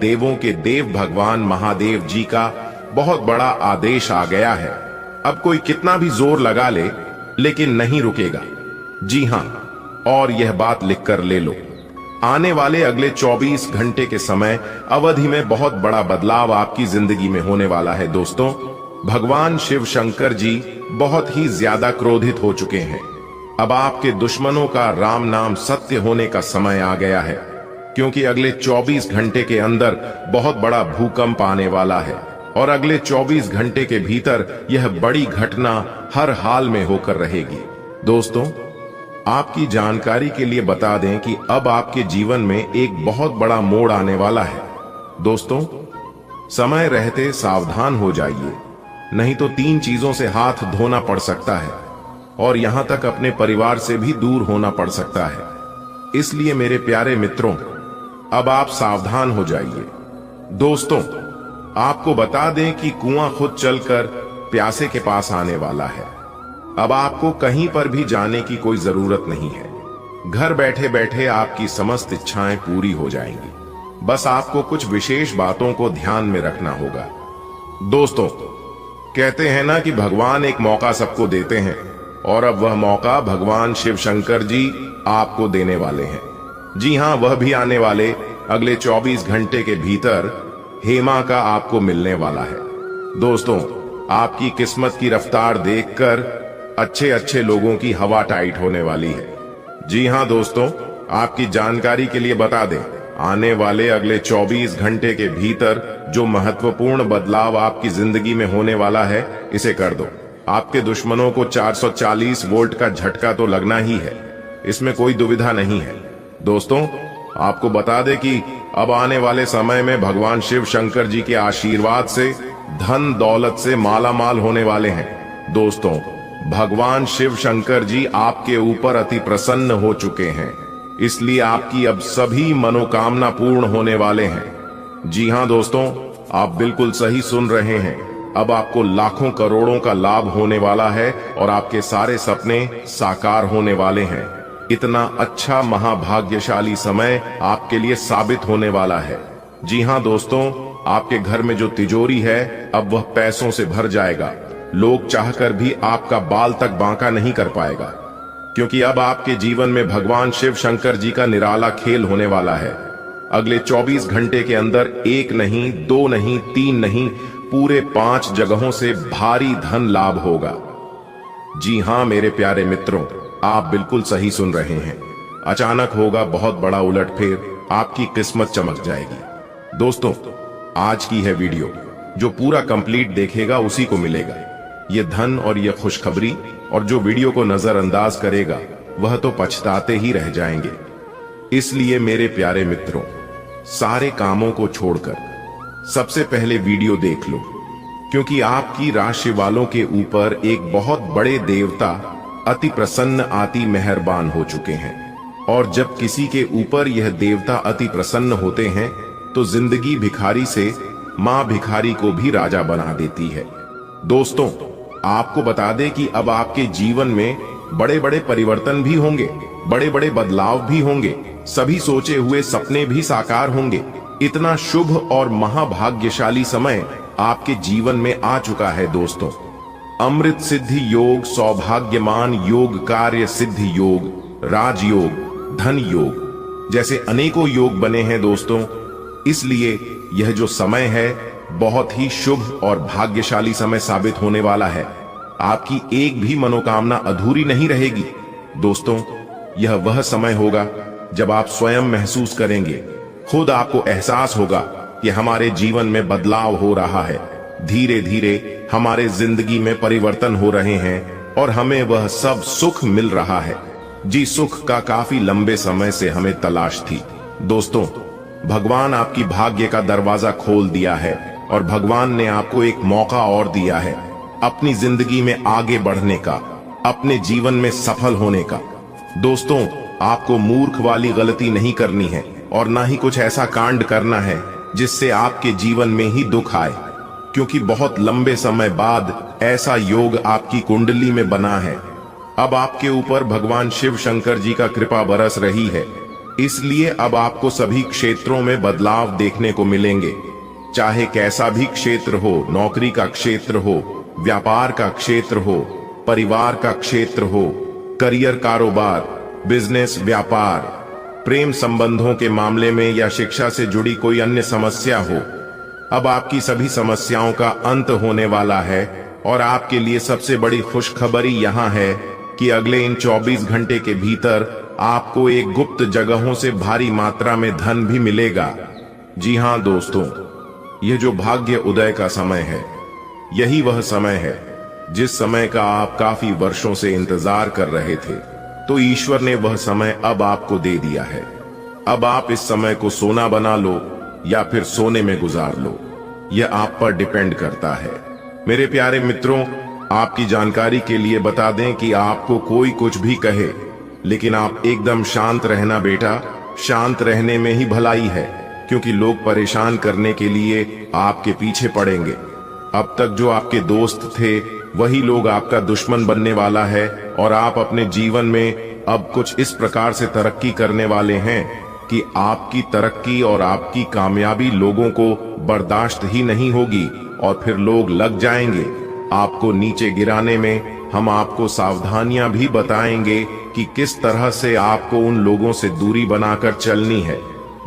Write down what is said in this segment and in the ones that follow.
देवों के देव भगवान महादेव जी का बहुत बड़ा आदेश आ गया है। अब कोई कितना भी जोर लगा ले लेकिन नहीं रुकेगा। जी हां, और यह बात लिखकर ले लो, आने वाले अगले 24 घंटे के समय अवधि में बहुत बड़ा बदलाव आपकी जिंदगी में होने वाला है। दोस्तों, भगवान शिव शंकर जी बहुत ही ज्यादा क्रोधित हो चुके हैं। अब आपके दुश्मनों का राम नाम सत्य होने का समय आ गया है, क्योंकि अगले 24 घंटे के अंदर बहुत बड़ा भूकंप आने वाला है और अगले 24 घंटे के भीतर यह बड़ी घटना हर हाल में होकर रहेगी। दोस्तों, आपकी जानकारी के लिए बता दें कि अब आपके जीवन में एक बहुत बड़ा मोड़ आने वाला है। दोस्तों, समय रहते सावधान हो जाइए, नहीं तो 3 चीजों से हाथ धोना पड़ सकता है और यहां तक अपने परिवार से भी दूर होना पड़ सकता है। इसलिए मेरे प्यारे मित्रों, अब आप सावधान हो जाइए। दोस्तों, आपको बता दें कि कुआं खुद चलकर प्यासे के पास आने वाला है। अब आपको कहीं पर भी जाने की कोई जरूरत नहीं है। घर बैठे बैठे आपकी समस्त इच्छाएं पूरी हो जाएंगी। बस आपको कुछ विशेष बातों को ध्यान में रखना होगा। दोस्तों, कहते हैं ना कि भगवान एक मौका सबको देते हैं, और अब वह मौका भगवान शिव शंकर जी आपको देने वाले हैं। जी हां, वह भी आने वाले अगले 24 घंटे के भीतर हेमा का आपको मिलने वाला है। दोस्तों, आपकी किस्मत की रफ्तार देखकर अच्छे अच्छे लोगों की हवा टाइट होने वाली है। जी हां दोस्तों, आपकी जानकारी के लिए बता दें, आने वाले अगले 24 घंटे के भीतर जो महत्वपूर्ण बदलाव आपकी जिंदगी में होने वाला है, इसे कर दो। आपके दुश्मनों को 440 वोल्ट का झटका तो लगना ही है, इसमें कोई दुविधा नहीं है। दोस्तों, आपको बता दें कि अब आने वाले समय में भगवान शिव शंकर जी के आशीर्वाद से धन दौलत से माला माल होने वाले हैं। दोस्तों, भगवान शिव शंकर जी आपके ऊपर अति प्रसन्न हो चुके हैं, इसलिए आपकी अब सभी मनोकामना पूर्ण होने वाले हैं। जी हां दोस्तों, आप बिल्कुल सही सुन रहे हैं। अब आपको लाखों करोड़ों का लाभ होने वाला है और आपके सारे सपने साकार होने वाले हैं। इतना अच्छा महाभाग्यशाली समय आपके लिए साबित होने वाला है। जी हां दोस्तों, आपके घर में जो तिजोरी है अब वह पैसों से भर जाएगा। लोग चाहकर भी आपका बाल तक बांका नहीं कर पाएगा, क्योंकि अब आपके जीवन में भगवान शिव शंकर जी का निराला खेल होने वाला है। अगले 24 घंटे के अंदर 1 नहीं, 2 नहीं, 3 नहीं, पूरे 5 जगहों से भारी धन लाभ होगा। जी हां मेरे प्यारे मित्रों, आप बिल्कुल सही सुन रहे हैं। अचानक होगा बहुत बड़ा उलटफेर, आपकी किस्मत चमक जाएगी। दोस्तों, आज की है वीडियो, जो पूरा कंप्लीट देखेगा उसी को मिलेगा ये धन और ये खुशखबरी, और जो वीडियो को नजरअंदाज करेगा वह तो पछताते ही रह जाएंगे। इसलिए मेरे प्यारे मित्रों, सारे कामों को छोड़कर सबसे पहले वीडियो देख लो, क्योंकि आपकी राशि वालों के ऊपर एक बहुत बड़े देवता अति प्रसन्न अति मेहरबान हो चुके हैं। और जब किसी के ऊपर यह देवता अति प्रसन्न होते हैं तो जिंदगी भिखारी से मां भिखारी को भी राजा बना देती है। दोस्तों, आपको बता दें कि अब आपके जीवन में बड़े बड़े परिवर्तन भी होंगे, बड़े बड़े बदलाव भी होंगे, सभी सोचे हुए सपने भी साकार होंगे। इतना शुभ और महाभाग्यशाली समय आपके जीवन में आ चुका है। दोस्तों, अमृत सिद्धि योग, सौभाग्यमान योग, कार्य सिद्धि योग, राजयोग, धन योग जैसे अनेकों योग बने हैं। दोस्तों, इसलिए यह जो समय है बहुत ही शुभ और भाग्यशाली समय साबित होने वाला है। आपकी एक भी मनोकामना अधूरी नहीं रहेगी। दोस्तों, यह वह समय होगा जब आप स्वयं महसूस करेंगे, खुद आपको एहसास होगा कि हमारे जीवन में बदलाव हो रहा है। धीरे धीरे हमारे जिंदगी में परिवर्तन हो रहे हैं और हमें वह सब सुख मिल रहा है। जी, सुख का काफी लंबे समय से हमें तलाश थी। दोस्तों, भगवान आपकी भाग्य का दरवाजा खोल दिया है और भगवान ने आपको एक मौका और दिया है अपनी जिंदगी में आगे बढ़ने का, अपने जीवन में सफल होने का। दोस्तों, आपको मूर्ख वाली गलती नहीं करनी है और ना ही कुछ ऐसा कांड करना है जिससे आपके जीवन में ही दुख आए, क्योंकि बहुत लंबे समय बाद ऐसा योग आपकी कुंडली में बना है। अब आपके ऊपर भगवान शिव शंकर जी का कृपा बरस रही है। इसलिए अब आपको सभी क्षेत्रों में बदलाव देखने को मिलेंगे। चाहे कैसा भी क्षेत्र हो, नौकरी का क्षेत्र हो, व्यापार का क्षेत्र हो, परिवार का क्षेत्र हो, करियर, कारोबार, बिजनेस, व्यापार, प्रेम संबंधों के मामले में या शिक्षा से जुड़ी कोई अन्य समस्या हो, अब आपकी सभी समस्याओं का अंत होने वाला है। और आपके लिए सबसे बड़ी खुशखबरी यहां है कि अगले इन 24 घंटे के भीतर आपको एक गुप्त जगहों से भारी मात्रा में धन भी मिलेगा। जी हां दोस्तों, यह जो भाग्य उदय का समय है, यही वह समय है जिस समय का आप काफी वर्षों से इंतजार कर रहे थे। तो ईश्वर ने वह समय अब आपको दे दिया है। अब आप इस समय को सोना बना लो या फिर सोने में गुजार लो, यह आप पर डिपेंड करता है। मेरे प्यारे मित्रों, आपकी जानकारी के लिए बता दें कि आपको कोई कुछ भी कहे, लेकिन आप एकदम शांत रहना बेटा। शांत रहने में ही भलाई है, क्योंकि लोग परेशान करने के लिए आपके पीछे पड़ेंगे। अब तक जो आपके दोस्त थे, वही लोग आपका दुश्मन बनने वाला है। और आप अपने जीवन में अब कुछ इस प्रकार से तरक्की करने वाले हैं कि आपकी तरक्की और आपकी कामयाबी लोगों को बर्दाश्त ही नहीं होगी और फिर लोग लग जाएंगे आपको नीचे गिराने में। हम आपको सावधानियां भी बताएंगे कि किस तरह से आपको उन लोगों से दूरी बनाकर चलनी है।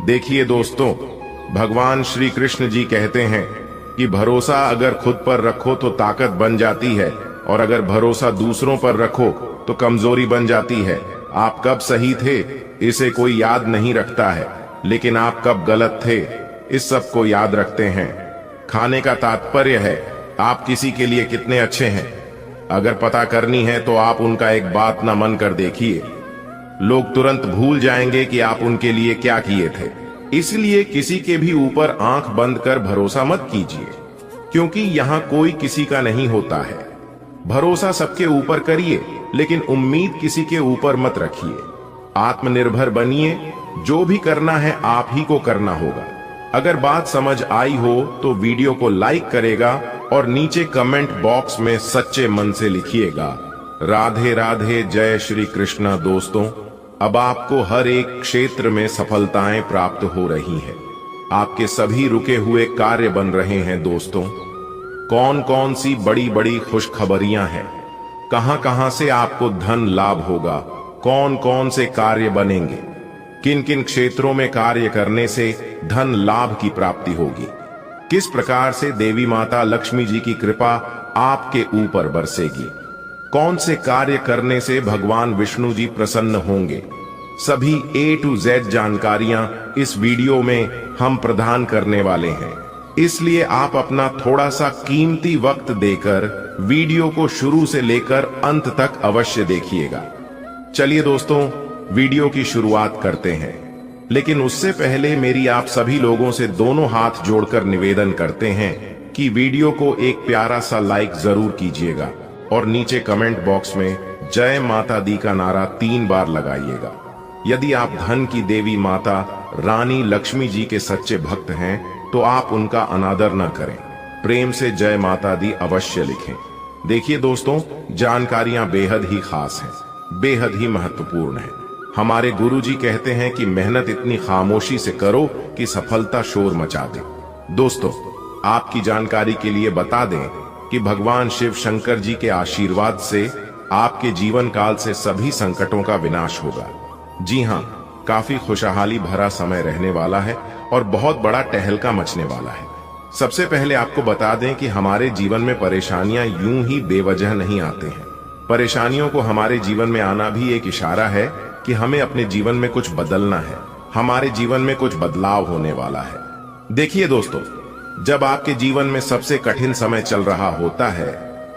देखिए दोस्तों, भगवान श्री कृष्ण जी कहते हैं कि भरोसा अगर खुद पर रखो तो ताकत बन जाती है, और अगर भरोसा दूसरों पर रखो तो कमजोरी बन जाती है। आप कब सही थे इसे कोई याद नहीं रखता है, लेकिन आप कब गलत थे इस सब को याद रखते हैं। खाने का तात्पर्य है आप किसी के लिए कितने अच्छे हैं। अगर पता करनी है तो आप उनका एक बात ना मन कर देखिए, लोग तुरंत भूल जाएंगे कि आप उनके लिए क्या किए थे। इसलिए किसी के भी ऊपर आंख बंद कर भरोसा मत कीजिए, क्योंकि यहाँ कोई किसी का नहीं होता है। भरोसा सबके ऊपर करिए, लेकिन उम्मीद किसी के ऊपर मत रखिए। आत्मनिर्भर बनिए, जो भी करना है आप ही को करना होगा। अगर बात समझ आई हो तो वीडियो को लाइक करेगा और नीचे कमेंट बॉक्स में सच्चे मन से लिखिएगा। राधे राधे, जय श्री कृष्णा। दोस्तों, अब आपको हर एक क्षेत्र में सफलताएं प्राप्त हो रही हैं। आपके सभी रुके हुए कार्य बन रहे हैं। दोस्तों, कौन कौन सी बड़ी बड़ी खुशखबरियां हैं, कहां कहां से आपको धन लाभ होगा, कौन कौन से कार्य बनेंगे, किन किन क्षेत्रों में कार्य करने से धन लाभ की प्राप्ति होगी, किस प्रकार से देवी माता लक्ष्मी जी की कृपा आपके ऊपर बरसेगी, कौन से कार्य करने से भगवान विष्णु जी प्रसन्न होंगे, सभी A to Z जानकारियां इस वीडियो में हम प्रदान करने वाले हैं। इसलिए आप अपना थोड़ा सा कीमती वक्त देकर वीडियो को शुरू से लेकर अंत तक अवश्य देखिएगा। चलिए दोस्तों, वीडियो की शुरुआत करते हैं, लेकिन उससे पहले मेरी आप सभी लोगों से दोनों हाथ जोड़कर निवेदन करते हैं कि वीडियो को एक प्यारा सा लाइक जरूर कीजिएगा और नीचे कमेंट बॉक्स में जय माता दी का नारा 3 बार लगाइएगा। यदि आप धन की देवी माता रानी लक्ष्मी जी के सच्चे भक्त हैं तो आप उनका अनादर न करें, प्रेम से जय माता दी अवश्य लिखें। देखिए दोस्तों, जानकारियां बेहद ही खास हैं, बेहद ही महत्वपूर्ण है। हमारे गुरुजी कहते हैं कि मेहनत इतनी खामोशी से करो कि सफलता शोर मचा दे। दोस्तों, आपकी जानकारी के लिए बता दें कि भगवान शिव शंकर जी के आशीर्वाद से आपके जीवन काल से सभी संकटों का विनाश होगा। जी हाँ, काफी खुशहाली भरा समय रहने वाला है और बहुत बड़ा टहलका मचने वाला है। सबसे पहले आपको बता दें कि हमारे जीवन में परेशानियां यूं ही बेवजह नहीं आते हैं। परेशानियों को हमारे जीवन में आना भी एक इशारा है कि हमें अपने जीवन में कुछ बदलना है, हमारे जीवन में कुछ बदलाव होने वाला है। देखिए दोस्तों, जब आपके जीवन में सबसे कठिन समय चल रहा होता है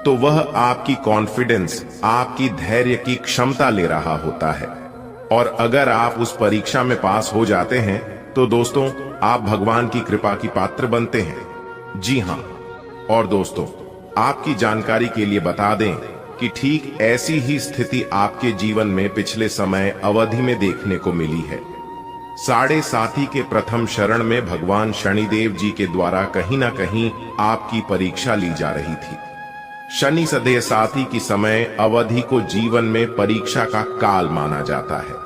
तो वह आपकी कॉन्फिडेंस, आपकी धैर्य की क्षमता ले रहा होता है, और अगर आप उस परीक्षा में पास हो जाते हैं तो दोस्तों आप भगवान की कृपा की पात्र बनते हैं। जी हाँ, और दोस्तों आपकी जानकारी के लिए बता दें कि ठीक ऐसी ही स्थिति आपके जीवन में पिछले समय अवधि में देखने को मिली है। 7.5 के प्रथम शरण में भगवान शनिदेव जी के द्वारा कहीं ना कहीं आपकी परीक्षा ली जा रही थी। शनि 7.5 की समय अवधि को जीवन में परीक्षा का काल माना जाता है।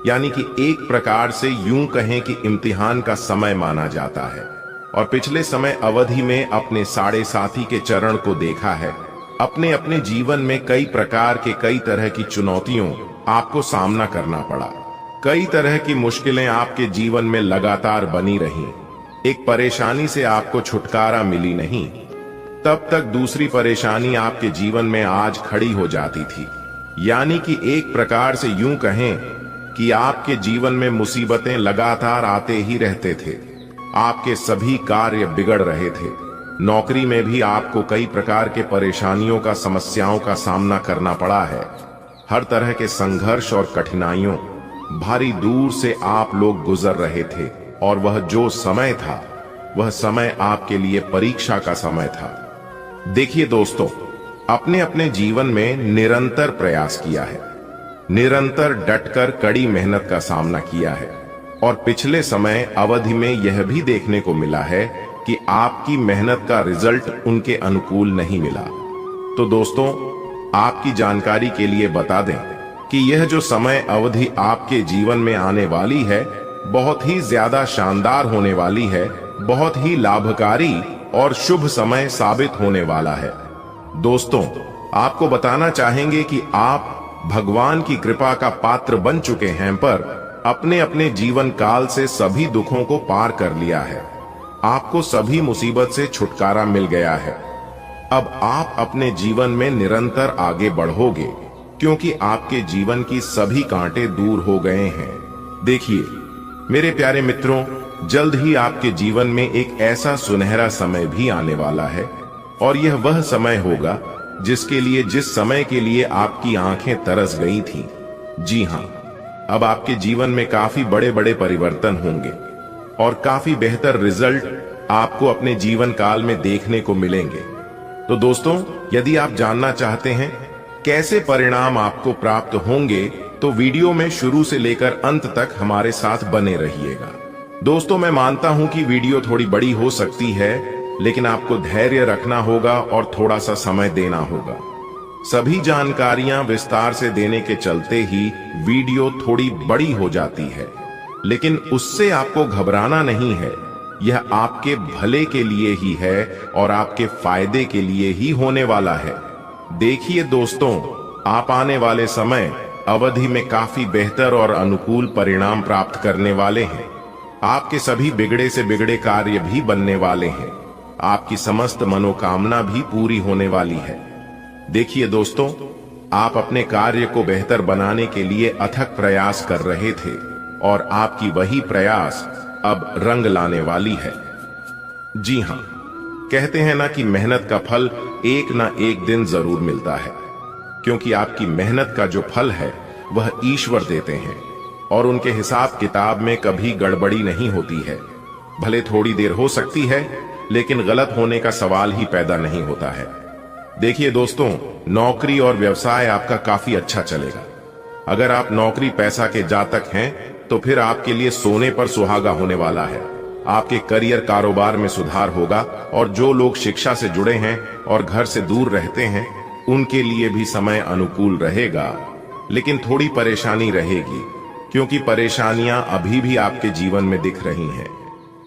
यानी कि एक प्रकार से यूं कहें कि इम्तिहान का समय माना जाता है। और पिछले समय अवधि में अपने साढ़े साथी के चरण को देखा है। अपने अपने जीवन में कई प्रकार के कई तरह की चुनौतियों आपको सामना करना पड़ा। कई तरह की मुश्किलें आपके जीवन में लगातार बनी रहीं। एक परेशानी से आपको छुटकारा मिली नहीं, तब तक दूसरी परेशानी आपके जीवन में आज खड़ी हो जाती थी। यानी कि एक प्रकार से यूं कहें कि आपके जीवन में मुसीबतें लगातार आते ही रहते थे। आपके सभी कार्य बिगड़ रहे थे। नौकरी में भी आपको कई प्रकार के परेशानियों का, समस्याओं का सामना करना पड़ा है। हर तरह के संघर्ष और कठिनाइयों भारी दूर से आप लोग गुजर रहे थे। और वह जो समय था, वह समय आपके लिए परीक्षा का समय था। देखिए दोस्तों, अपने अपने जीवन में निरंतर प्रयास किया है, निरंतर डटकर कड़ी मेहनत का सामना किया है। और पिछले समय अवधि में यह भी देखने को मिला है कि आपकी मेहनत का रिजल्ट उनके अनुकूल नहीं मिला। तो दोस्तों, आपकी जानकारी के लिए बता दें कि यह जो समय अवधि आपके जीवन में आने वाली है, बहुत ही ज्यादा शानदार होने वाली है, बहुत ही लाभकारी और शुभ समय साबित होने वाला है। दोस्तों, आपको बताना चाहेंगे कि आप भगवान की कृपा का पात्र बन चुके हैं, पर अपने अपने जीवन काल से सभी दुखों को पार कर लिया है। आपको सभी मुसीबत से छुटकारा मिल गया है। अब आप अपने जीवन में निरंतर आगे बढ़ोगे, क्योंकि आपके जीवन की सभी कांटे दूर हो गए हैं। देखिए मेरे प्यारे मित्रों, जल्द ही आपके जीवन में एक ऐसा सुनहरा समय भी आने वाला है। और यह वह समय होगा जिस समय के लिए आपकी आंखें तरस गई थीं। जी हां, अब आपके जीवन में काफी बड़े बड़े परिवर्तन होंगे और काफी बेहतर रिजल्ट आपको अपने जीवन काल में देखने को मिलेंगे। तो दोस्तों, यदि आप जानना चाहते हैं कैसे परिणाम आपको प्राप्त होंगे, तो वीडियो में शुरू से लेकर अंत तक हमारे साथ बने रहिएगा। दोस्तों, मैं मानता हूं कि वीडियो थोड़ी बड़ी हो सकती है, लेकिन आपको धैर्य रखना होगा और थोड़ा सा समय देना होगा। सभी जानकारियां विस्तार से देने के चलते ही वीडियो थोड़ी बड़ी हो जाती है, लेकिन उससे आपको घबराना नहीं है। यह आपके भले के लिए ही है और आपके फायदे के लिए ही होने वाला है। देखिए दोस्तों, आप आने वाले समय अवधि में काफी बेहतर और अनुकूल परिणाम प्राप्त करने वाले हैं। आपके सभी बिगड़े से बिगड़े कार्य भी बनने वाले हैं। आपकी समस्त मनोकामना भी पूरी होने वाली है। देखिए दोस्तों, आप अपने कार्य को बेहतर बनाने के लिए अथक प्रयास कर रहे थे और आपकी वही प्रयास अब रंग लाने वाली है। जी हां, कहते हैं ना कि मेहनत का फल एक ना एक दिन जरूर मिलता है, क्योंकि आपकी मेहनत का जो फल है वह ईश्वर देते हैं और उनके हिसाब किताब में कभी गड़बड़ी नहीं होती है। भले थोड़ी देर हो सकती है, लेकिन गलत होने का सवाल ही पैदा नहीं होता है। देखिए दोस्तों, नौकरी और व्यवसाय आपका काफी अच्छा चलेगा। अगर आप नौकरी पैसा के जातक हैं, तो फिर आपके लिए सोने पर सुहागा होने वाला है। आपके करियर कारोबार में सुधार होगा और जो लोग शिक्षा से जुड़े हैं और घर से दूर रहते हैं, उनके लिए भी समय अनुकूल रहेगा। लेकिन थोड़ी परेशानी रहेगी, क्योंकि परेशानियां अभी भी आपके जीवन में दिख रही हैं।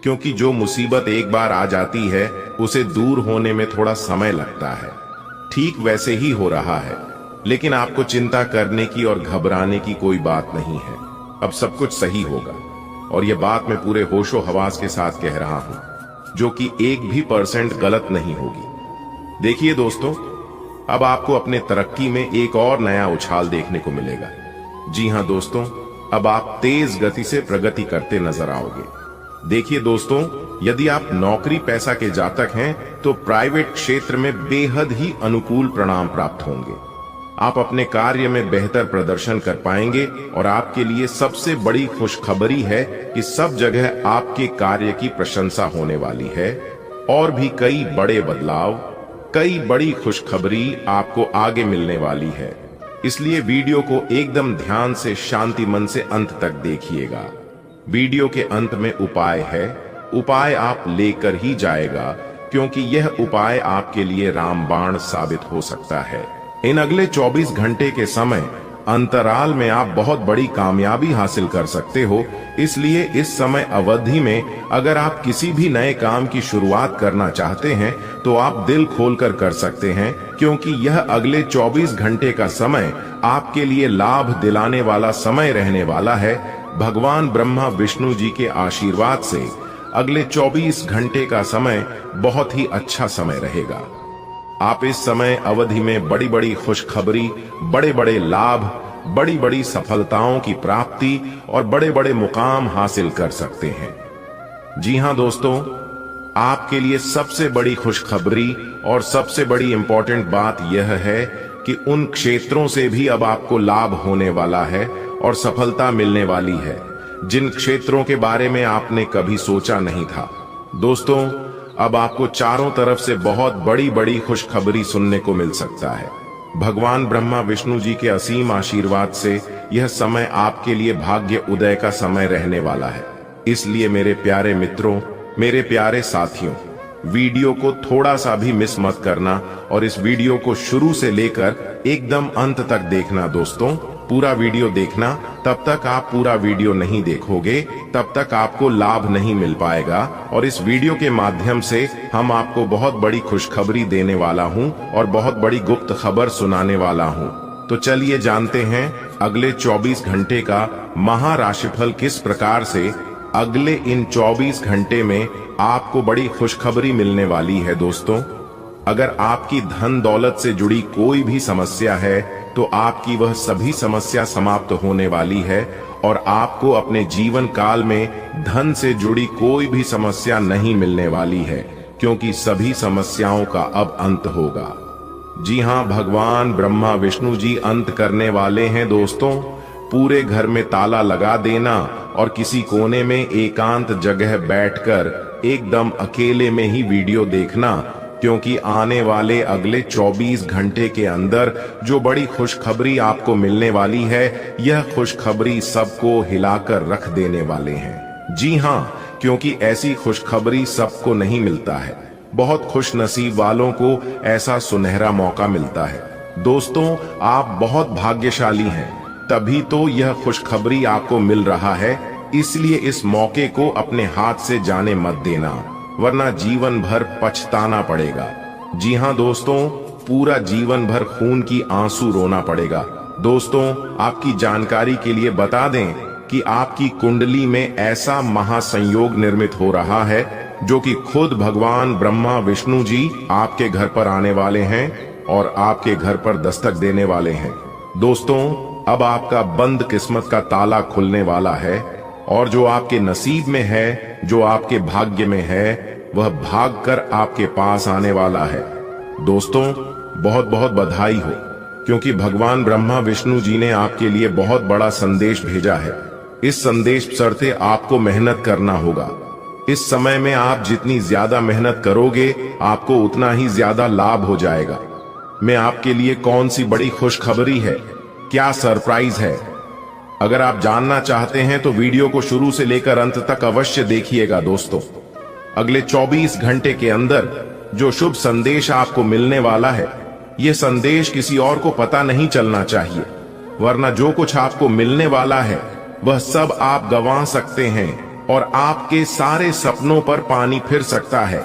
क्योंकि जो मुसीबत एक बार आ जाती है, उसे दूर होने में थोड़ा समय लगता है। ठीक वैसे ही हो रहा है, लेकिन आपको चिंता करने की और घबराने की कोई बात नहीं है। अब सब कुछ सही होगा, और यह बात मैं पूरे होशो हवास के साथ कह रहा हूं, जो कि 1% भी गलत नहीं होगी। देखिए दोस्तों, अब आपको अपने तरक्की में एक और नया उछाल देखने को मिलेगा। जी हां दोस्तों, अब आप तेज गति से प्रगति करते नजर आओगे। देखिए दोस्तों, यदि आप नौकरी पैसा के जातक हैं, तो प्राइवेट क्षेत्र में बेहद ही अनुकूल परिणाम प्राप्त होंगे। आप अपने कार्य में बेहतर प्रदर्शन कर पाएंगे और आपके लिए सबसे बड़ी खुशखबरी है कि सब जगह आपके कार्य की प्रशंसा होने वाली है। और भी कई बड़े बदलाव, कई बड़ी खुशखबरी आपको आगे मिलने वाली है। इसलिए वीडियो को एकदम ध्यान से, शांति मन से अंत तक देखिएगा। वीडियो के अंत में उपाय है। उपाय आप लेकर ही जाएगा, क्योंकि यह उपाय आपके लिए रामबाण साबित हो सकता है। इन अगले 24 घंटे के समय अंतराल में आप बहुत बड़ी कामयाबी हासिल कर सकते हो। इसलिए इस समय अवधि में अगर आप किसी भी नए काम की शुरुआत करना चाहते हैं तो आप दिल खोलकर कर सकते हैं, क्योंकि यह अगले 24 घंटे का समय आपके लिए लाभ दिलाने वाला समय रहने वाला है। भगवान ब्रह्मा विष्णु जी के आशीर्वाद से अगले 24 घंटे का समय बहुत ही अच्छा समय रहेगा। आप इस समय अवधि में बड़ी बड़ी खुशखबरी, बड़े बड़े लाभ, बड़ी बड़ी सफलताओं की प्राप्ति और बड़े बड़े मुकाम हासिल कर सकते हैं। जी हां दोस्तों, आपके लिए सबसे बड़ी खुशखबरी और सबसे बड़ी इंपॉर्टेंट बात यह है कि उन क्षेत्रों से भी अब आपको लाभ होने वाला है और सफलता मिलने वाली है जिन क्षेत्रों के बारे में आपने कभी सोचा नहीं था। दोस्तों, अब आपको चारों तरफ से बहुत बड़ी बड़ी खुशखबरी सुनने को मिल सकता है। भगवान ब्रह्मा विष्णु जी के असीम आशीर्वाद से यह समय आपके लिए भाग्य उदय का समय रहने वाला है। इसलिए मेरे प्यारे मित्रों, मेरे प्यारे साथियों, वीडियो को थोड़ा सा भी मिस मत करना और इस वीडियो को शुरू से लेकर एकदम अंत तक देखना। दोस्तों, पूरा वीडियो देखना। तब तक आप पूरा वीडियो नहीं देखोगे तब तक आपको लाभ नहीं मिल पाएगा, और इस वीडियो के माध्यम से हम आपको बहुत बड़ी खुशखबरी देने वाला हूं और बहुत बड़ी गुप्त खबर सुनाने वाला हूं। तो चलिए जानते हैं अगले 24 घंटे का महाराशिफल किस प्रकार से अगले इन 24 घंटे में आपको बड़ी खुशखबरी मिलने वाली है। दोस्तों, अगर आपकी धन दौलत से जुड़ी कोई भी समस्या है तो आपकी वह सभी समस्या समाप्त होने वाली है और आपको अपने जीवन काल में धन से जुड़ी कोई भी समस्या नहीं मिलने वाली है, क्योंकि सभी समस्याओं का अब अंत होगा। जी हां, भगवान ब्रह्मा विष्णु जी अंत करने वाले हैं। दोस्तों, पूरे घर में ताला लगा देना और किसी कोने में एकांत जगह बैठकर एकदम अकेले में ही वीडियो देखना, क्योंकि आने वाले अगले 24 घंटे के अंदर जो बड़ी खुशखबरी आपको मिलने वाली है, यह खुशखबरी सबको हिलाकर रख देने वाले हैं। जी हां, क्योंकि ऐसी खुशखबरी सबको नहीं मिलता है। बहुत खुश नसीब वालों को ऐसा सुनहरा मौका मिलता है। दोस्तों, आप बहुत भाग्यशाली हैं, तभी तो यह खुशखबरी आपको मिल रहा है। इसलिए इस मौके को अपने हाथ से जाने मत देना, वरना जीवन भर पछताना पड़ेगा। जी हां दोस्तों, पूरा जीवन भर खून की आंसू रोना पड़ेगा। दोस्तों, आपकी जानकारी के लिए बता दें कि आपकी कुंडली में ऐसा महासंयोग निर्मित हो रहा है जो कि खुद भगवान ब्रह्मा विष्णु जी आपके घर पर आने वाले हैं और आपके घर पर दस्तक देने वाले हैं। दोस्तों, अब आपका बंद किस्मत का ताला खुलने वाला है और जो आपके नसीब में है, जो आपके भाग्य में है, वह भागकर आपके पास आने वाला है। दोस्तों, बहुत बहुत बधाई हो, क्योंकि भगवान ब्रह्मा विष्णु जी ने आपके लिए बहुत बड़ा संदेश भेजा है। इस संदेश चलते आपको मेहनत करना होगा। इस समय में आप जितनी ज्यादा मेहनत करोगे, आपको उतना ही ज्यादा लाभ हो जाएगा। मैं आपके लिए कौन सी बड़ी खुशखबरी है, क्या सरप्राइज है, अगर आप जानना चाहते हैं तो वीडियो को शुरू से लेकर अंत तक अवश्य देखिएगा। दोस्तों, अगले 24 घंटे के अंदर जो शुभ संदेश आपको मिलने वाला है, यह संदेश किसी और को पता नहीं चलना चाहिए, वरना जो कुछ आपको मिलने वाला है वह सब आप गंवा सकते हैं और आपके सारे सपनों पर पानी फिर सकता है।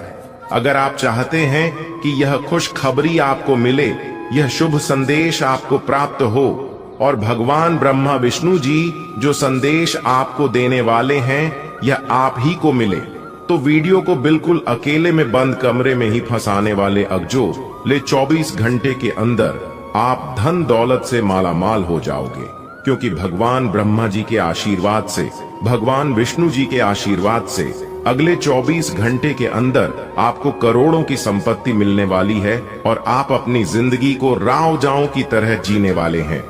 अगर आप चाहते हैं कि यह खुशखबरी आपको मिले, यह शुभ संदेश आपको प्राप्त हो और भगवान ब्रह्मा विष्णु जी जो संदेश आपको देने वाले हैं यह आप ही को मिले, तो वीडियो को बिल्कुल अकेले में बंद कमरे में ही फंसाने वाले अगले 24 घंटे के अंदर आप धन दौलत से मालामाल हो जाओगे, क्योंकि भगवान ब्रह्मा जी के आशीर्वाद से, भगवान विष्णु जी के आशीर्वाद से अगले 24 घंटे के अंदर आपको करोड़ों की संपत्ति मिलने वाली है और आप अपनी जिंदगी को राव-जाव की तरह जीने वाले हैं।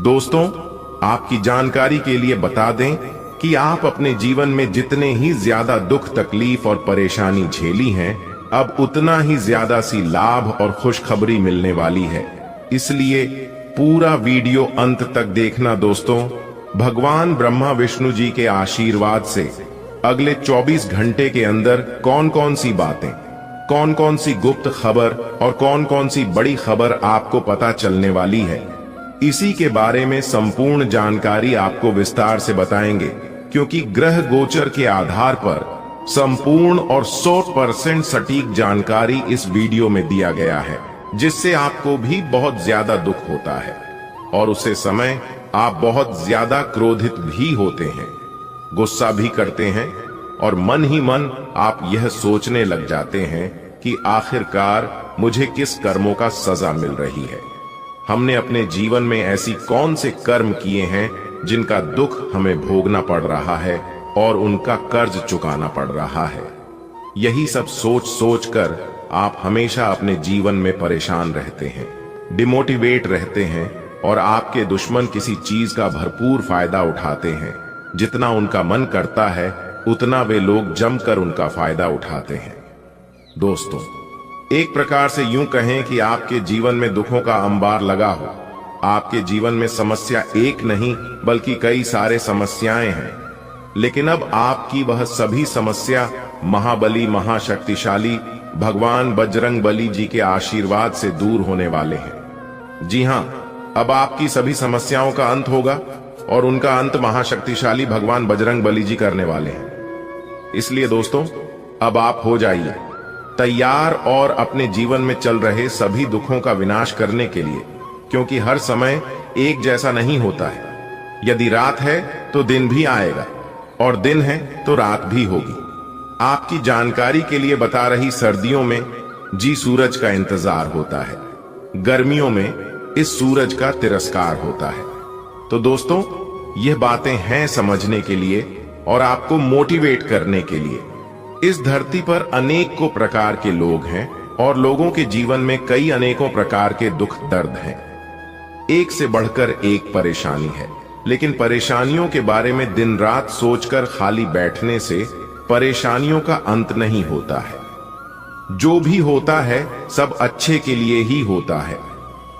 दोस्तों, आपकी जानकारी के लिए बता दें कि आप अपने जीवन में जितने ही ज्यादा दुख, तकलीफ और परेशानी झेली हैं, अब उतना ही ज्यादा सी लाभ और खुशखबरी मिलने वाली है। इसलिए पूरा वीडियो अंत तक देखना। दोस्तों, भगवान ब्रह्मा विष्णु जी के आशीर्वाद से अगले 24 घंटे के अंदर कौन कौन सी बातें, कौन कौन सी गुप्त खबर और कौन कौन सी बड़ी खबर आपको पता चलने वाली है, इसी के बारे में संपूर्ण जानकारी आपको विस्तार से बताएंगे, क्योंकि ग्रह गोचर के आधार पर संपूर्ण और 100% सटीक जानकारी इस वीडियो में दिया गया है, जिससे आपको भी बहुत ज्यादा दुख होता है और उसे समय आप बहुत ज्यादा क्रोधित भी होते हैं, गुस्सा भी करते हैं और मन ही मन आप यह सोचने लग जाते हैं कि आखिरकार मुझे किस कर्मों का सजा मिल रही है। हमने अपने जीवन में ऐसी कौन से कर्म किए हैं जिनका दुख हमें भोगना पड़ रहा है और उनका कर्ज चुकाना पड़ रहा है। यही सब सोच सोच कर आप हमेशा अपने जीवन में परेशान रहते हैं, डिमोटिवेट रहते हैं और आपके दुश्मन किसी चीज का भरपूर फायदा उठाते हैं। जितना उनका मन करता है उतना वे लोग जमकर उनका फायदा उठाते हैं। दोस्तों, एक प्रकार से यूं कहें कि आपके जीवन में दुखों का अंबार लगा हो। आपके जीवन में समस्या एक नहीं बल्कि कई सारे समस्याएं हैं, लेकिन अब आपकी वह सभी समस्या महाबली महाशक्तिशाली भगवान बजरंग बली जी के आशीर्वाद से दूर होने वाले हैं। जी हां, अब आपकी सभी समस्याओं का अंत होगा और उनका अंत महाशक्तिशाली भगवान बजरंग बली जी करने वाले हैं। इसलिए दोस्तों, अब आप हो जाइए तैयार और अपने जीवन में चल रहे सभी दुखों का विनाश करने के लिए, क्योंकि हर समय एक जैसा नहीं होता है। यदि रात है तो दिन भी आएगा और दिन है तो रात भी होगी। आपकी जानकारी के लिए बता रही, सर्दियों में जी सूरज का इंतजार होता है, गर्मियों में इस सूरज का तिरस्कार होता है। तो दोस्तों, यह बातें हैं समझने के लिए और आपको मोटिवेट करने के लिए। इस धरती पर अनेकों प्रकार के लोग हैं और लोगों के जीवन में कई अनेकों प्रकार के दुख दर्द हैं। एक से बढ़कर एक परेशानी है, लेकिन परेशानियों के बारे में दिन रात सोचकर खाली बैठने से परेशानियों का अंत नहीं होता है। जो भी होता है सब अच्छे के लिए ही होता है।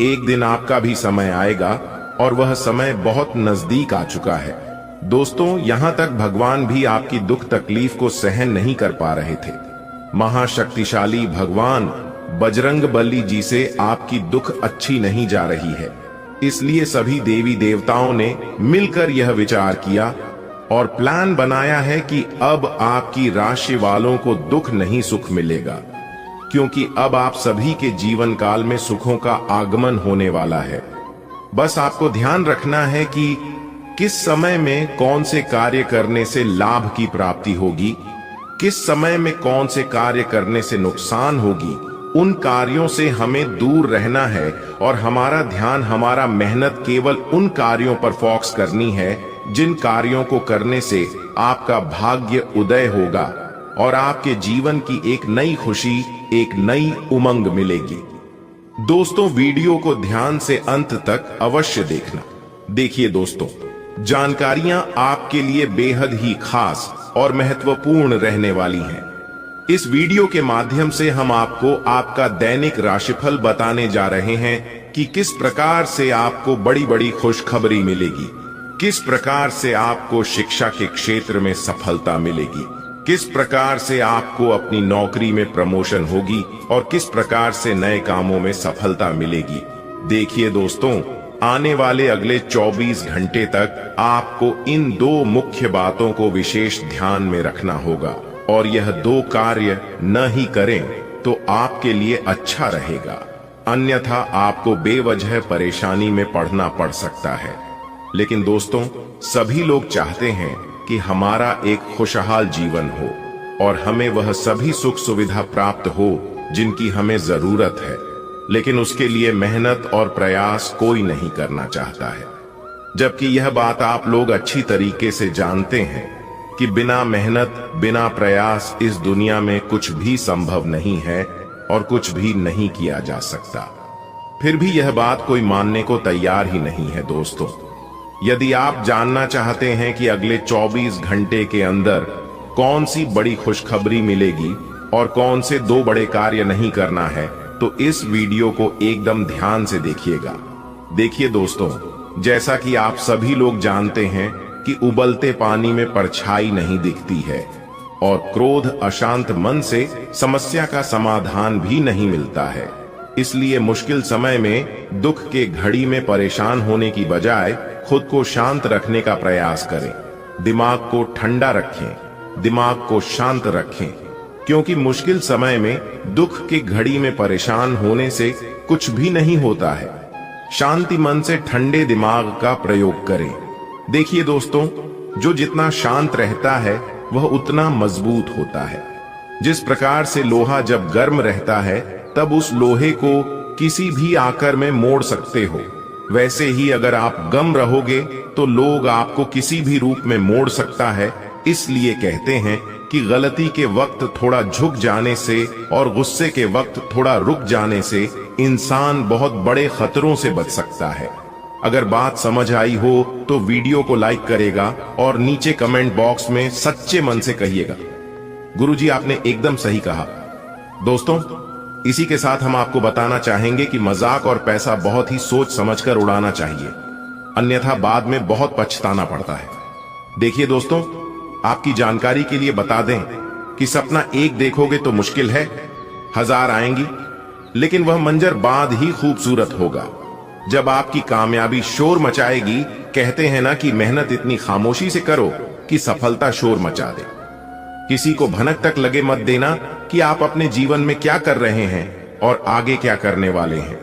एक दिन आपका भी समय आएगा और वह समय बहुत नजदीक आ चुका है। दोस्तों, यहां तक भगवान भी आपकी दुख तकलीफ को सहन नहीं कर पा रहे थे। महाशक्तिशाली भगवान बजरंग बली जी से आपकी दुख अच्छी नहीं जा रही है, इसलिए सभी देवी देवताओं ने मिलकर यह विचार किया और प्लान बनाया है कि अब आपकी राशि वालों को दुख नहीं सुख मिलेगा, क्योंकि अब आप सभी के जीवन काल में सुखों का आगमन होने वाला है। बस आपको ध्यान रखना है कि किस समय में कौन से कार्य करने से लाभ की प्राप्ति होगी, किस समय में कौन से कार्य करने से नुकसान होगी। उन कार्यों से हमें दूर रहना है और हमारा ध्यान, हमारा मेहनत केवल उन कार्यों पर फोकस करनी है जिन कार्यों को करने से आपका भाग्य उदय होगा और आपके जीवन की एक नई खुशी, एक नई उमंग मिलेगी। दोस्तों, वीडियो को ध्यान से अंत तक अवश्य देखना। देखिए दोस्तों, जानकारियां आपके लिए बेहद ही खास और महत्वपूर्ण रहने वाली हैं। इस वीडियो के माध्यम से हम आपको आपका दैनिक राशिफल बताने जा रहे हैं कि किस प्रकार से आपको बड़ी बड़ी खुशखबरी मिलेगी, किस प्रकार से आपको शिक्षा के क्षेत्र में सफलता मिलेगी, किस प्रकार से आपको अपनी नौकरी में प्रमोशन होगी और किस प्रकार से नए कामों में सफलता मिलेगी। देखिए दोस्तों, आने वाले अगले 24 घंटे तक आपको इन दो मुख्य बातों को विशेष ध्यान में रखना होगा और यह दो कार्य न ही करें तो आपके लिए अच्छा रहेगा, अन्यथा आपको बेवजह परेशानी में पड़ना पड़ सकता है। लेकिन दोस्तों, सभी लोग चाहते हैं कि हमारा एक खुशहाल जीवन हो और हमें वह सभी सुख सुविधा प्राप्त हो जिनकी हमें जरूरत है, लेकिन उसके लिए मेहनत और प्रयास कोई नहीं करना चाहता है। जबकि यह बात आप लोग अच्छी तरीके से जानते हैं कि बिना मेहनत, बिना प्रयास इस दुनिया में कुछ भी संभव नहीं है और कुछ भी नहीं किया जा सकता। फिर भी यह बात कोई मानने को तैयार ही नहीं है। दोस्तों, यदि आप जानना चाहते हैं कि अगले 24 घंटे के अंदर कौन सी बड़ी खुशखबरी मिलेगी और कौन से दो बड़े कार्य नहीं करना है, तो इस वीडियो को एकदम ध्यान से देखिएगा। देखिए दोस्तों, जैसा कि आप सभी लोग जानते हैं कि उबलते पानी में परछाई नहीं दिखती है और क्रोध, अशांत मन से समस्या का समाधान भी नहीं मिलता है। इसलिए मुश्किल समय में दुख के घड़ी में परेशान होने की बजाय खुद को शांत रखने का प्रयास करें। दिमाग को ठंडा रखें, दिमाग को शांत रखें, क्योंकि मुश्किल समय में दुख की घड़ी में परेशान होने से कुछ भी नहीं होता है। शांति मन से ठंडे दिमाग का प्रयोग करें। देखिए दोस्तों, जो जितना शांत रहता है वह उतना मजबूत होता है। जिस प्रकार से लोहा जब गर्म रहता है तब उस लोहे को किसी भी आकार में मोड़ सकते हो, वैसे ही अगर आप गम रहोगे तो लोग आपको किसी भी रूप में मोड़ सकता है। इसलिए कहते हैं कि गलती के वक्त थोड़ा झुक जाने से और गुस्से के वक्त थोड़ा रुक जाने से इंसान बहुत बड़े खतरों से बच सकता है। अगर बात समझ आई हो तो वीडियो को लाइक करेगा और नीचे कमेंट बॉक्स में सच्चे मन से कहिएगा, गुरुजी आपने एकदम सही कहा। दोस्तों, इसी के साथ हम आपको बताना चाहेंगे कि मजाक और पैसा बहुत ही सोच समझकर उड़ाना चाहिए, अन्यथा बाद में बहुत पछताना पड़ता है। देखिए दोस्तों, आपकी जानकारी के लिए बता दें कि सपना एक देखोगे तो मुश्किल है, 1000 आएंगी, लेकिन वह मंजर बाद ही खूबसूरत होगा जब आपकी कामयाबी शोर मचाएगी। कहते हैं ना कि मेहनत इतनी खामोशी से करो कि सफलता शोर मचा दे। किसी को भनक तक लगे मत देना कि आप अपने जीवन में क्या कर रहे हैं और आगे क्या करने वाले हैं,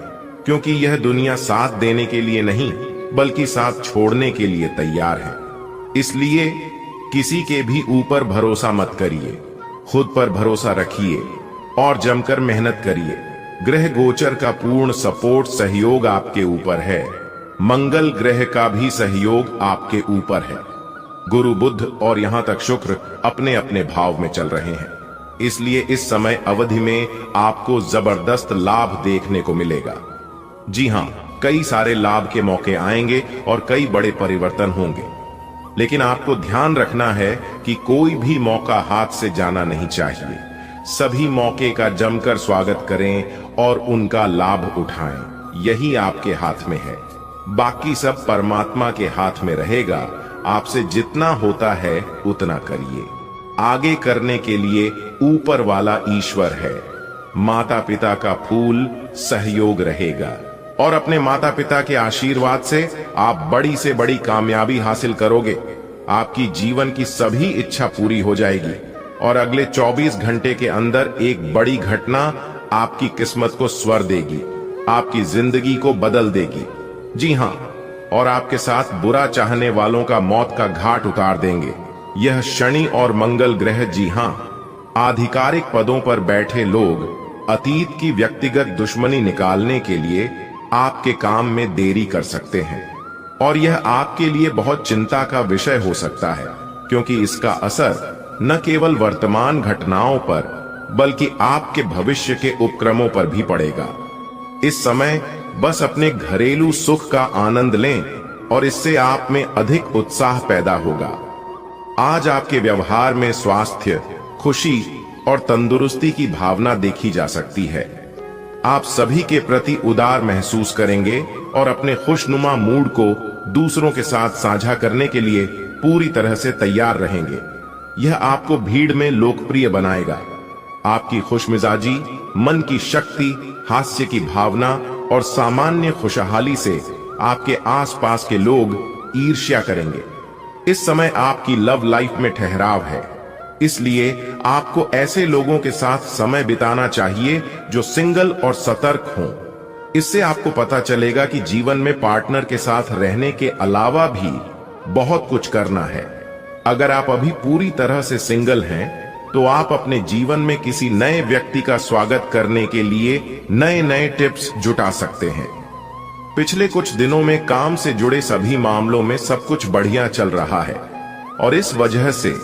क्योंकि यह दुनिया साथ देने के लिए नहीं बल्कि साथ छोड़ने के लिए तैयार है। इसलिए किसी के भी ऊपर भरोसा मत करिए, खुद पर भरोसा रखिए और जमकर मेहनत करिए। ग्रह गोचर का पूर्ण सपोर्ट सहयोग आपके ऊपर है। मंगल ग्रह का भी सहयोग आपके ऊपर है। गुरु, बुध और यहां तक शुक्र अपने अपने भाव में चल रहे हैं, इसलिए इस समय अवधि में आपको जबरदस्त लाभ देखने को मिलेगा। जी हां, कई सारे लाभ के मौके आएंगे और कई बड़े परिवर्तन होंगे, लेकिन आपको ध्यान रखना है कि कोई भी मौका हाथ से जाना नहीं चाहिए। सभी मौके का जमकर स्वागत करें और उनका लाभ उठाएं। यही आपके हाथ में है, बाकी सब परमात्मा के हाथ में रहेगा। आपसे जितना होता है उतना करिए। आगे करने के लिए ऊपर वाला ईश्वर है। माता पिता का फूल सहयोग रहेगा और अपने माता पिता के आशीर्वाद से आप बड़ी से बड़ी कामयाबी हासिल करोगे। आपकी जीवन की सभी इच्छा पूरी हो जाएगी और अगले 24 घंटे के अंदर एक बड़ी घटना आपकी किस्मत को स्वर देगी, आपकी जिंदगी को बदल देगी। जी हां, और आपके साथ बुरा चाहने वालों का मौत का घाट उतार देंगे। यह शनि और मंगल ग्रह, जी हां, आधिकारिक पदों पर बैठे लोग अतीत की व्यक्तिगत दुश्मनी निकालने के लिए आपके काम में देरी कर सकते हैं और यह आपके लिए बहुत चिंता का विषय हो सकता है, क्योंकि इसका असर न केवल वर्तमान घटनाओं पर बल्कि आपके भविष्य के उपक्रमों पर भी पड़ेगा। इस समय बस अपने घरेलू सुख का आनंद लें और इससे आप में अधिक उत्साह पैदा होगा। आज आपके व्यवहार में स्वास्थ्य, खुशी और तंदुरुस्ती की भावना देखी जा सकती है। आप सभी के प्रति उदार महसूस करेंगे और अपने खुशनुमा मूड को दूसरों के साथ साझा करने के लिए पूरी तरह से तैयार रहेंगे। यह आपको भीड़ में लोकप्रिय बनाएगा। आपकी खुशमिजाजी, मन की शक्ति, हास्य की भावना और सामान्य खुशहाली से आपके आसपास के लोग ईर्ष्या करेंगे। इस समय आपकी लव लाइफ में ठहराव है, इसलिए आपको ऐसे लोगों के साथ समय बिताना चाहिए जो सिंगल और सतर्क हों। इससे आपको पता चलेगा कि जीवन में पार्टनर के साथ रहने के अलावा भी बहुत कुछ करना है। अगर आप अभी पूरी तरह से सिंगल हैं, तो आप अपने जीवन में किसी नए व्यक्ति का स्वागत करने के लिए नए नए टिप्स जुटा सकते हैं। पिछले कुछ दिनों में काम से जुड़े सभी मामलों में सब कुछ बढ़िया चल रहा है और इस वजह से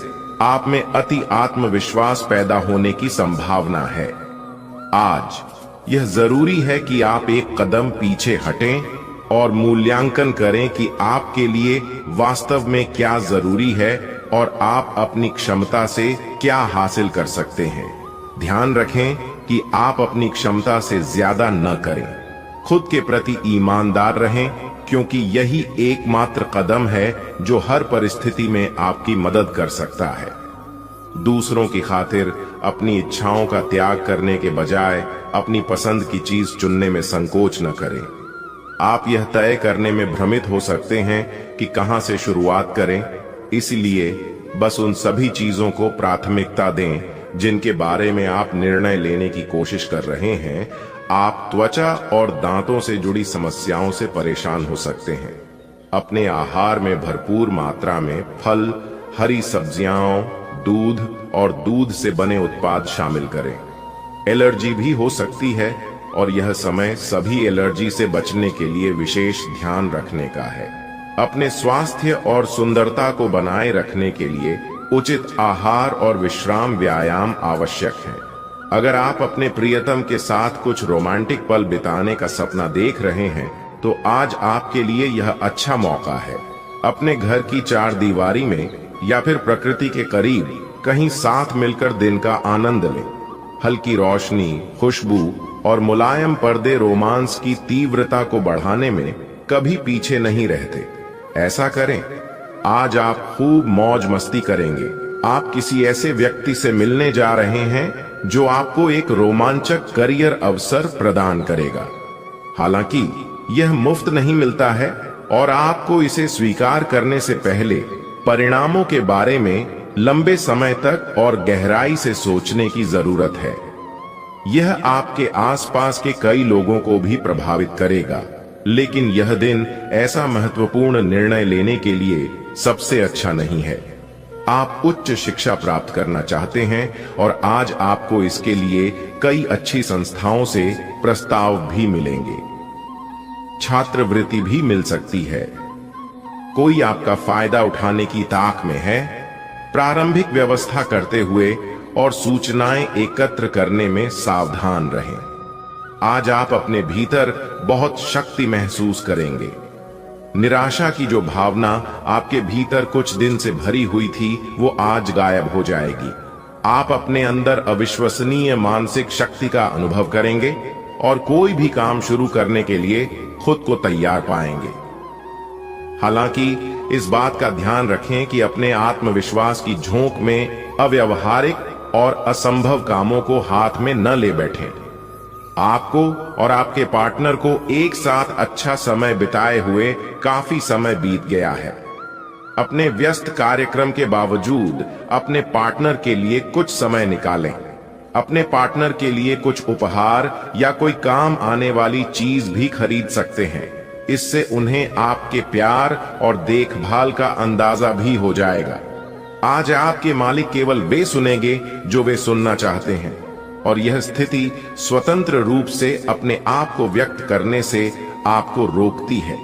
आप में अति आत्मविश्वास पैदा होने की संभावना है। आज यह जरूरी है कि आप एक कदम पीछे हटें और मूल्यांकन करें कि आपके लिए वास्तव में क्या जरूरी है और आप अपनी क्षमता से क्या हासिल कर सकते हैं। ध्यान रखें कि आप अपनी क्षमता से ज्यादा न करें। खुद के प्रति ईमानदार रहें, क्योंकि यही एकमात्र कदम है जो हर परिस्थिति में आपकी मदद कर सकता है। दूसरों की खातिर अपनी इच्छाओं का त्याग करने के बजाय अपनी पसंद की चीज चुनने में संकोच न करें। आप यह तय करने में भ्रमित हो सकते हैं कि कहां से शुरुआत करें, इसलिए बस उन सभी चीजों को प्राथमिकता दें जिनके बारे में आप निर्णय लेने की कोशिश कर रहे हैं। आप त्वचा और दांतों से जुड़ी समस्याओं से परेशान हो सकते हैं। अपने आहार में भरपूर मात्रा में फल, हरी सब्जियां, दूध और दूध से बने उत्पाद शामिल करें। एलर्जी भी हो सकती है और यह समय सभी एलर्जी से बचने के लिए विशेष ध्यान रखने का है। अपने स्वास्थ्य और सुंदरता को बनाए रखने के लिए उचित आहार और विश्राम व्यायाम आवश्यक है। अगर आप अपने प्रियतम के साथ कुछ रोमांटिक पल बिताने का सपना देख रहे हैं तो आज आपके लिए यह अच्छा मौका है। अपने घर की चार दीवारी में या फिर प्रकृति के करीब कहीं साथ मिलकर दिन का आनंद लें। हल्की रोशनी, खुशबू और मुलायम पर्दे रोमांस की तीव्रता को बढ़ाने में कभी पीछे नहीं रहते। ऐसा करें। आज आप खूब मौज मस्ती करेंगे। आप किसी ऐसे व्यक्ति से मिलने जा रहे हैं जो आपको एक रोमांचक करियर अवसर प्रदान करेगा। हालांकि यह मुफ्त नहीं मिलता है और आपको इसे स्वीकार करने से पहले परिणामों के बारे में लंबे समय तक और गहराई से सोचने की जरूरत है। यह आपके आसपास के कई लोगों को भी प्रभावित करेगा, लेकिन यह दिन ऐसा महत्वपूर्ण निर्णय लेने के लिए सबसे अच्छा नहीं है। आप उच्च शिक्षा प्राप्त करना चाहते हैं और आज आपको इसके लिए कई अच्छी संस्थाओं से प्रस्ताव भी मिलेंगे। छात्रवृत्ति भी मिल सकती है। कोई आपका फायदा उठाने की ताक में है। प्रारंभिक व्यवस्था करते हुए और सूचनाएं एकत्र करने में सावधान रहें। आज आप अपने भीतर बहुत शक्ति महसूस करेंगे। निराशा की जो भावना आपके भीतर कुछ दिन से भरी हुई थी वो आज गायब हो जाएगी। आप अपने अंदर अविश्वसनीय मानसिक शक्ति का अनुभव करेंगे और कोई भी काम शुरू करने के लिए खुद को तैयार पाएंगे। हालांकि इस बात का ध्यान रखें कि अपने आत्मविश्वास की झोंक में अव्यावहारिक और असंभव कामों को हाथ में न ले बैठें। आपको और आपके पार्टनर को एक साथ अच्छा समय बिताए हुए काफी समय बीत गया है। अपने व्यस्त कार्यक्रम के बावजूद अपने पार्टनर के लिए कुछ समय निकालें। अपने पार्टनर के लिए कुछ उपहार या कोई काम आने वाली चीज भी खरीद सकते हैं। इससे उन्हें आपके प्यार और देखभाल का अंदाजा भी हो जाएगा। आज आपके मालिक केवल वे सुनेंगे जो वे सुनना चाहते हैं और यह स्थिति स्वतंत्र रूप से अपने आप को व्यक्त करने से आपको रोकती है।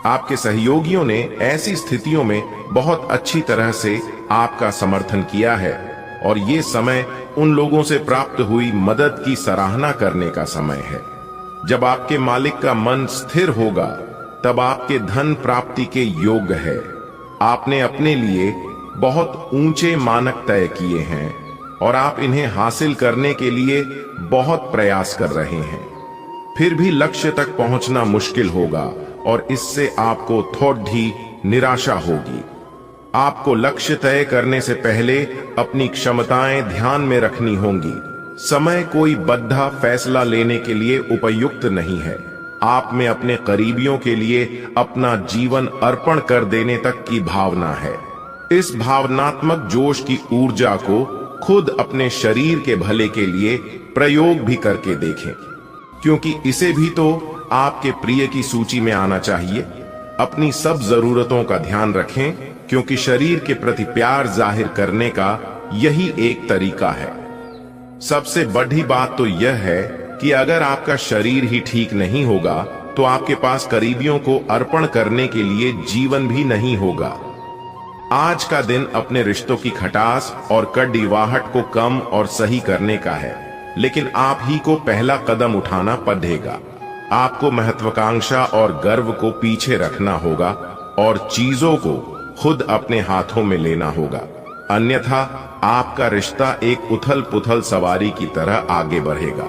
आपके सहयोगियों ने ऐसी स्थितियों में बहुत अच्छी तरह से आपका समर्थन किया है और ये समय उन लोगों से प्राप्त हुई मदद की सराहना करने का समय है। जब आपके मालिक का मन स्थिर होगा तब आपके धन प्राप्ति के योग्य है। आपने अपने लिए बहुत ऊंचे मानक तय किए हैं और आप इन्हें हासिल करने के लिए बहुत प्रयास कर रहे हैं। फिर भी लक्ष्य तक पहुंचना मुश्किल होगा और इससे आपको थोड़ी निराशा होगी। आपको लक्ष्य तय करने से पहले अपनी क्षमताएं ध्यान में रखनी होंगी। समय कोई बद्धा फैसला लेने के लिए उपयुक्त नहीं है। आप में अपने करीबियों के लिए अपना जीवन अर्पण कर देने तक की भावना है। इस भावनात्मक जोश की ऊर्जा को खुद अपने शरीर के भले के लिए प्रयोग भी करके देखें, क्योंकि इसे भी तो आपके प्रिय की सूची में आना चाहिए। अपनी सब जरूरतों का ध्यान रखें, क्योंकि शरीर के प्रति प्यार जाहिर करने का यही एक तरीका है। सबसे बड़ी बात तो यह है कि अगर आपका शरीर ही ठीक नहीं होगा तो आपके पास करीबियों को अर्पण करने के लिए जीवन भी नहीं होगा। आज का दिन अपने रिश्तों की खटास और कड़वाहट को कम और सही करने का है, लेकिन आप ही को पहला कदम उठाना पड़ेगा। आपको महत्वाकांक्षा और गर्व को पीछे रखना होगा और चीजों को खुद अपने हाथों में लेना होगा, अन्यथा आपका रिश्ता एक उथल पुथल सवारी की तरह आगे बढ़ेगा।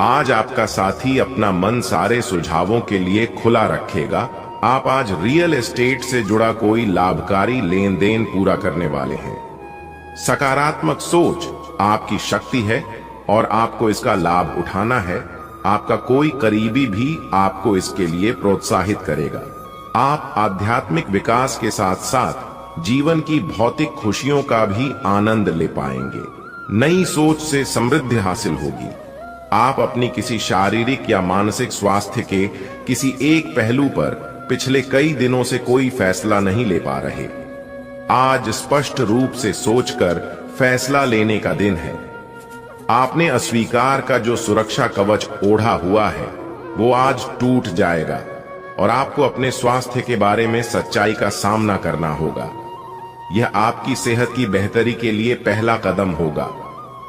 आज आपका साथी अपना मन सारे सुझावों के लिए खुला रखेगा। आप आज रियल एस्टेट से जुड़ा कोई लाभकारी लेन देन पूरा करने वाले हैं। सकारात्मक सोच आपकी शक्ति है और आपको इसका लाभ उठाना है, आपका कोई करीबी भी आपको इसके लिए प्रोत्साहित करेगा। आप आध्यात्मिक विकास के साथ साथ जीवन की भौतिक खुशियों का भी आनंद ले पाएंगे। नई सोच से समृद्धि हासिल होगी। आप अपनी किसी शारीरिक या मानसिक स्वास्थ्य के किसी एक पहलू पर पिछले कई दिनों से कोई फैसला नहीं ले पा रहे। आज स्पष्ट रूप से सोचकर फैसला लेने का दिन है। आपने अस्वीकार का जो सुरक्षा कवच ओढ़ा हुआ है वो आज टूट जाएगा और आपको अपने स्वास्थ्य के बारे में सच्चाई का सामना करना होगा। यह आपकी सेहत की बेहतरी के लिए पहला कदम होगा,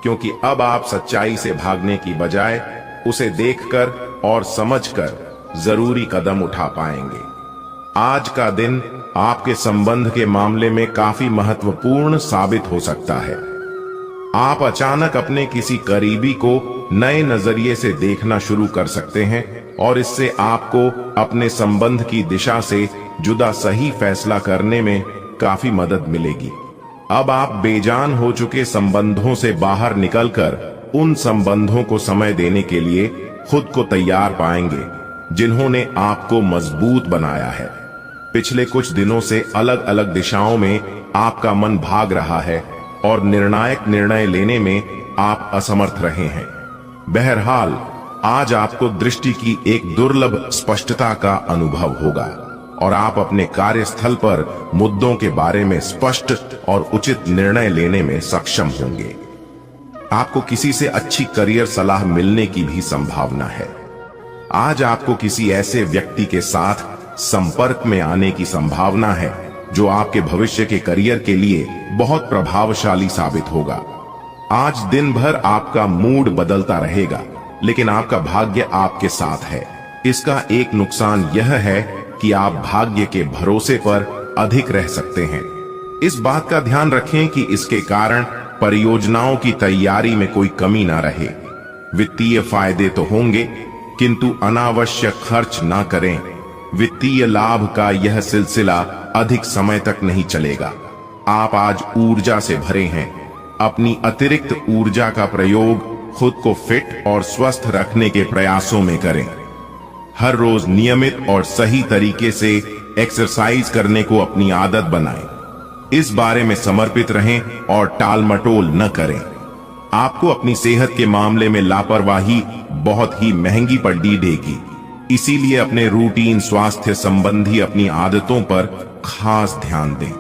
क्योंकि अब आप सच्चाई से भागने की बजाय उसे देखकर और समझकर जरूरी कदम उठा पाएंगे। आज का दिन आपके संबंध के मामले में काफी महत्वपूर्ण साबित हो सकता है। आप अचानक अपने किसी करीबी को नए नजरिए से देखना शुरू कर सकते हैं और इससे आपको अपने संबंध की दिशा से जुदा सही फैसला करने में काफी मदद मिलेगी। अब आप बेजान हो चुके संबंधों से बाहर निकलकर उन संबंधों को समय देने के लिए खुद को तैयार पाएंगे जिन्होंने आपको मजबूत बनाया है। पिछले कुछ दिनों से अलग अलग दिशाओं में आपका मन भाग रहा है और निर्णायक निर्णय लेने में आप असमर्थ रहे हैं। बहरहाल आज आपको दृष्टि की एक दुर्लभ स्पष्टता का अनुभव होगा और आप अपने कार्यस्थल पर मुद्दों के बारे में स्पष्ट और उचित निर्णय लेने में सक्षम होंगे। आपको किसी से अच्छी करियर सलाह मिलने की भी संभावना है। आज आपको किसी ऐसे व्यक्ति के साथ संपर्क में आने की संभावना है जो आपके भविष्य के करियर के लिए बहुत प्रभावशाली साबित होगा। आज दिन भर आपका मूड बदलता रहेगा, लेकिन आपका भाग्य आपके साथ है। इसका एक नुकसान यह है कि आप भाग्य के भरोसे पर अधिक रह सकते हैं। इस बात का ध्यान रखें कि इसके कारण परियोजनाओं की तैयारी में कोई कमी ना रहे। वित्तीय फायदे तो होंगे, किंतु अनावश्यक खर्च ना करें। वित्तीय लाभ का यह सिलसिला अधिक समय तक नहीं चलेगा। आप आज ऊर्जा से भरे हैं। अपनी अतिरिक्त ऊर्जा का प्रयोग खुद को फिट और स्वस्थ रखने के प्रयासों में करें। हर रोज नियमित और सही तरीके से एक्सरसाइज करने को अपनी आदत बनाएं। इस बारे में समर्पित रहें और टालमटोल न करें। आपको अपनी सेहत के मामले में लापरवाही बहुत ही महंगी पड़ेगी। इसीलिए अपने रूटीन स्वास्थ्य संबंधी अपनी आदतों पर खास ध्यान दें।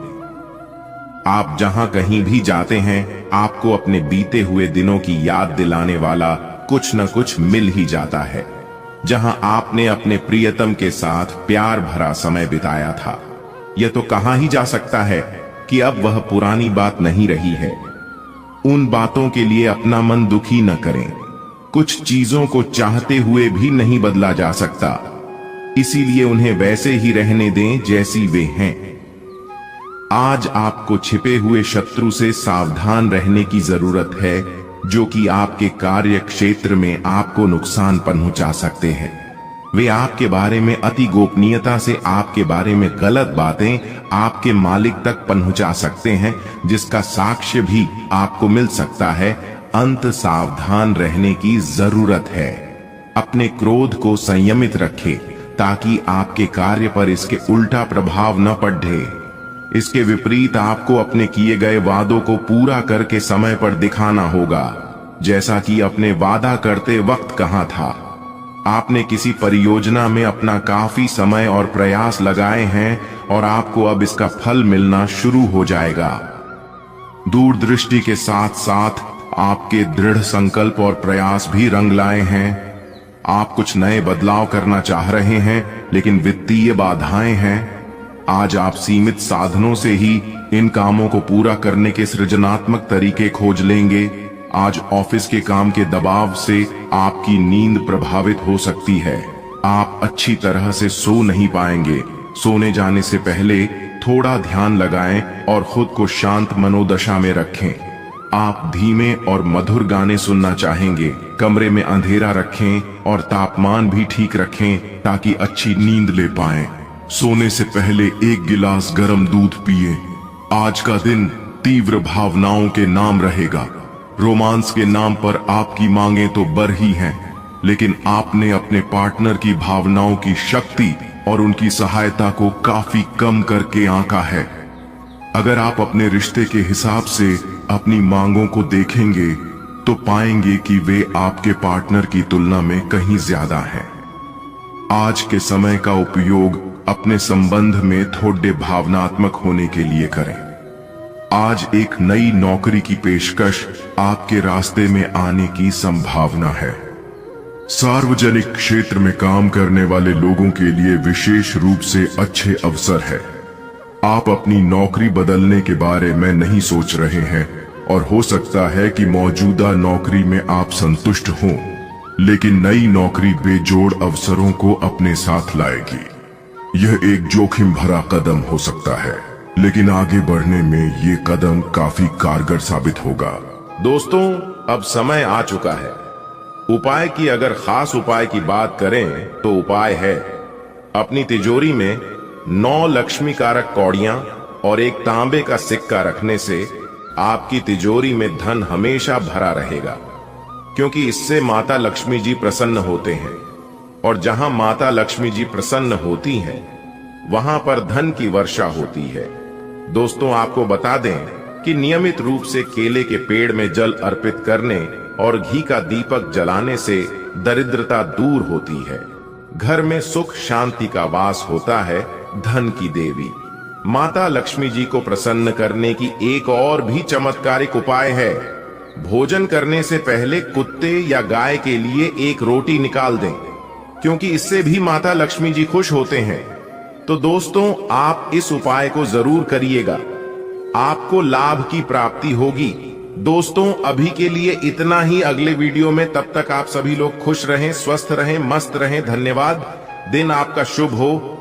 आप जहां कहीं भी जाते हैं, आपको अपने बीते हुए दिनों की याद दिलाने वाला कुछ न कुछ मिल ही जाता है। जहां आपने अपने प्रियतम के साथ प्यार भरा समय बिताया था, यह तो कहां ही जा सकता है कि अब वह पुरानी बात नहीं रही है। उन बातों के लिए अपना मन दुखी न करें। कुछ चीजों को चाहते हुए भी नहीं बदला जा सकता, इसीलिए उन्हें वैसे ही रहने दें जैसी वे हैं। आज आपको छिपे हुए शत्रु से सावधान रहने की जरूरत है, जो कि आपके कार्य क्षेत्र में आपको नुकसान पहुंचा सकते हैं। वे आपके बारे में अति गोपनीयता से आपके बारे में गलत बातें आपके मालिक तक पहुंचा सकते हैं, जिसका साक्ष्य भी आपको मिल सकता है। अंत सावधान रहने की जरूरत है। अपने क्रोध को संयमित रखें ताकि आपके कार्य पर इसके उल्टा प्रभाव न पड़े। इसके विपरीत आपको अपने किए गए वादों को पूरा करके समय पर दिखाना होगा, जैसा कि अपने वादा करते वक्त कहा था। आपने किसी परियोजना में अपना काफी समय और प्रयास लगाए हैं और आपको अब इसका फल मिलना शुरू हो जाएगा। दूरदृष्टि के साथ साथ आपके दृढ़ संकल्प और प्रयास भी रंग लाए हैं। आप कुछ नए बदलाव करना चाह रहे हैं, लेकिन वित्तीय बाधाएं हैं। आज आप सीमित साधनों से ही इन कामों को पूरा करने के सृजनात्मक तरीके खोज लेंगे। आज ऑफिस के काम के दबाव से आपकी नींद प्रभावित हो सकती है। आप अच्छी तरह से सो नहीं पाएंगे। सोने जाने से पहले थोड़ा ध्यान लगाएं और खुद को शांत मनोदशा में रखें। आप धीमे और मधुर गाने सुनना चाहेंगे। कमरे में अंधेरा रखें और तापमान भी ठीक रखें ताकि अच्छी नींद ले पाएं। सोने से पहले 1 गिलास गर्म दूध पिए। आज का दिन तीव्र भावनाओं के नाम रहेगा। रोमांस के नाम पर आपकी मांगें तो बढ़ ही हैं, लेकिन आपने अपने पार्टनर की भावनाओं की शक्ति और उनकी सहायता को काफी कम करके आंका है। अगर आप अपने रिश्ते के हिसाब से अपनी मांगों को देखेंगे तो पाएंगे कि वे आपके पार्टनर की तुलना में कहीं ज्यादा हैं। आज के समय का उपयोग अपने संबंध में थोड़े भावनात्मक होने के लिए करें। आज एक नई नौकरी की पेशकश आपके रास्ते में आने की संभावना है। सार्वजनिक क्षेत्र में काम करने वाले लोगों के लिए विशेष रूप से अच्छे अवसर है। आप अपनी नौकरी बदलने के बारे में नहीं सोच रहे हैं और हो सकता है कि मौजूदा नौकरी में आप संतुष्ट हों, लेकिन नई नौकरी बेजोड़ अवसरों को अपने साथ लाएगी। यह एक जोखिम भरा कदम हो सकता है, लेकिन आगे बढ़ने में ये कदम काफी कारगर साबित होगा। दोस्तों, अब समय आ चुका है। उपाय की अगर खास उपाय की बात करें तो उपाय है अपनी तिजोरी में 9 लक्ष्मी कारक कौड़ियां और एक तांबे का सिक्का रखने से आपकी तिजोरी में धन हमेशा भरा रहेगा, क्योंकि इससे माता लक्ष्मी जी प्रसन्न होते हैं, और जहां माता लक्ष्मी जी प्रसन्न होती हैं, वहां पर धन की वर्षा होती है। दोस्तों, आपको बता दें कि नियमित रूप से केले के पेड़ में जल अर्पित करने और घी का दीपक जलाने से दरिद्रता दूर होती है, घर में सुख शांति का वास होता है। धन की देवी माता लक्ष्मी जी को प्रसन्न करने की एक और भी चमत्कारिक उपाय है। भोजन करने से पहले कुत्ते या गाय के लिए एक रोटी निकाल दें, क्योंकि इससे भी माता लक्ष्मी जी खुश होते हैं। तो दोस्तों, आप इस उपाय को जरूर करिएगा, आपको लाभ की प्राप्ति होगी। दोस्तों, अभी के लिए इतना ही। अगले वीडियो में, तब तक आप सभी लोग खुश रहें, स्वस्थ रहें, मस्त रहें। धन्यवाद। दिन आपका शुभ हो।